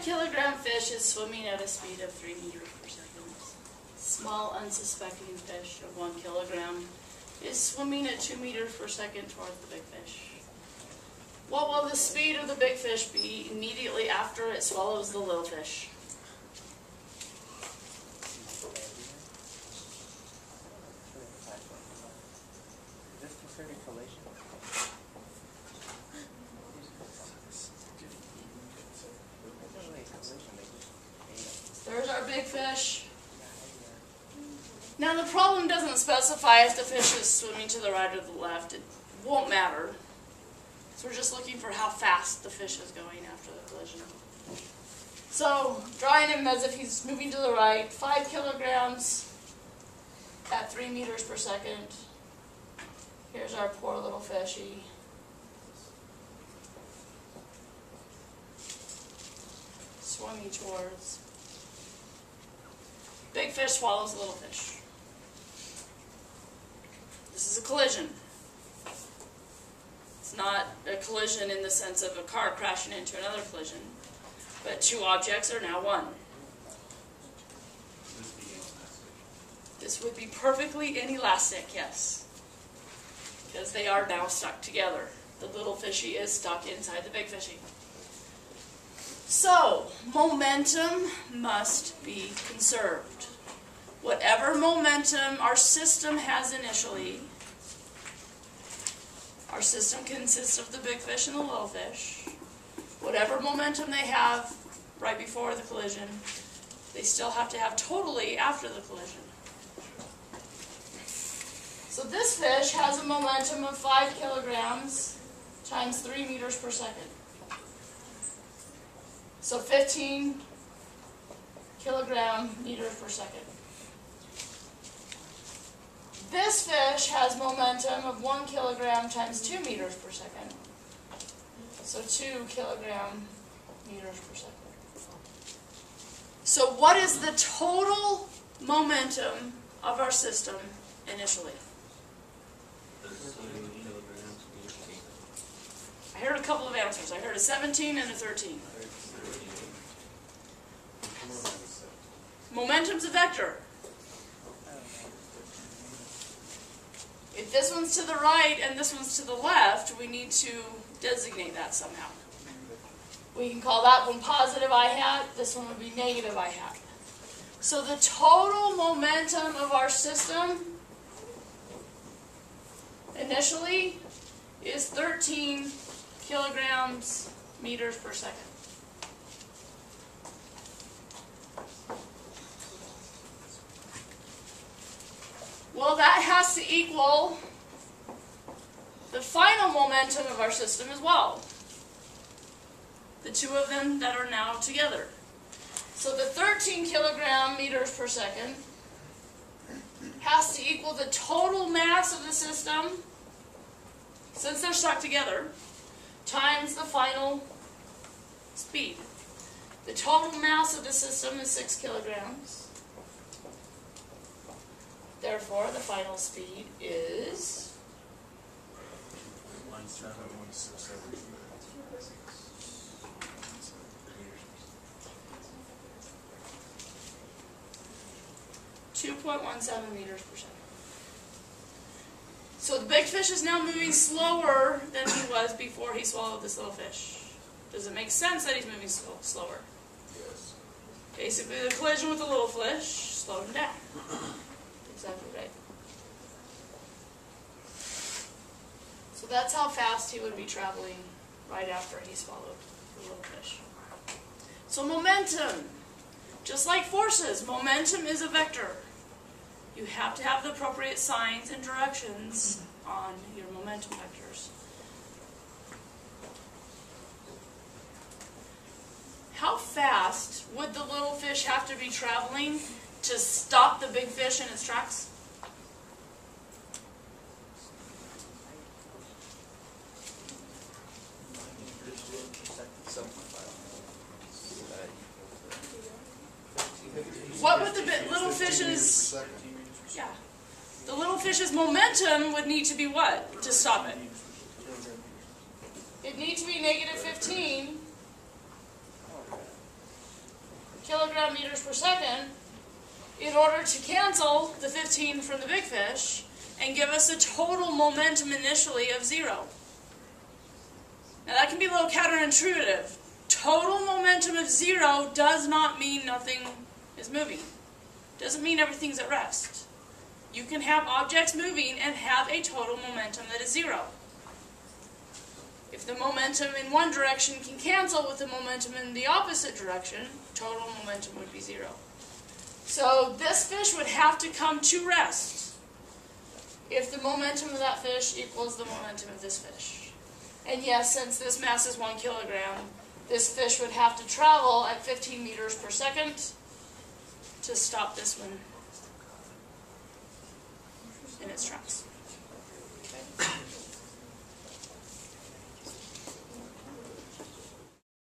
5-kilogram fish is swimming at a speed of 3 meters per second. Small unsuspecting fish of 1 kilogram is swimming at 2 meters per second towards the big fish. What will the speed of the big fish be immediately after it swallows the little fish? There's our big fish. Now the problem doesn't specify if the fish is swimming to the right or the left. It won't matter. So we're just looking for how fast the fish is going after the collision. So drawing him as if he's moving to the right, 5 kilograms at 3 meters per second. Here's our poor little fishy. Swimming towards. Big fish swallows little fish. This is a collision. It's not a collision in the sense of a car crashing into another collision, but two objects are now one. This would be perfectly inelastic, yes, because they are now stuck together. The little fishy is stuck inside the big fishy. So, momentum must be conserved. Whatever momentum our system has initially, our system consists of the big fish and the little fish. Whatever momentum they have right before the collision, they still have to have totally after the collision. So this fish has a momentum of 5 kilograms times 3 meters per second. So 15 kilogram meters per second. This fish has momentum of 1 kilogram times 2 meters per second. So 2 kilogram meters per second. So what is the total momentum of our system initially? I heard a couple of answers. I heard a 17 and a 13. Momentum's a vector. If this one's to the right and this one's to the left, we need to designate that somehow. We can call that one positive I hat, this one would be negative I hat. So the total momentum of our system initially is 13 kilograms meters per second. Well, that has to equal the final momentum of our system as well. The two of them that are now together. So the 13 kilogram meters per second has to equal the total mass of the system, since they're stuck together, times the final speed. The total mass of the system is 6 kilograms. Therefore, the final speed is 2.17 meters per second. So the big fish is now moving slower than he was before he swallowed this little fish. Does it make sense that he's moving slower? Yes. Basically, the collision with the little fish slowed him down. Exactly right. So that's how fast he would be traveling right after he swallowed the little fish. So momentum, just like forces, momentum is a vector. You have to have the appropriate signs and directions on your momentum vectors. How fast would the little fish have to be traveling to stop the big fish in its tracks? What would the little fish's... Yeah. The little fish's momentum would need to be what to stop it? It'd need to be negative 15 kilogram meters per second in order to cancel the 15 from the big fish and give us a total momentum initially of 0. Now that can be a little counterintuitive. Total momentum of 0 does not mean nothing is moving. Doesn't mean everything's at rest. You can have objects moving and have a total momentum that is 0. If the momentum in one direction can cancel with the momentum in the opposite direction, total momentum would be 0. So this fish would have to come to rest if the momentum of that fish equals the momentum of this fish. And yes, since this mass is 1 kilogram, this fish would have to travel at 15 meters per second to stop this one in its tracks.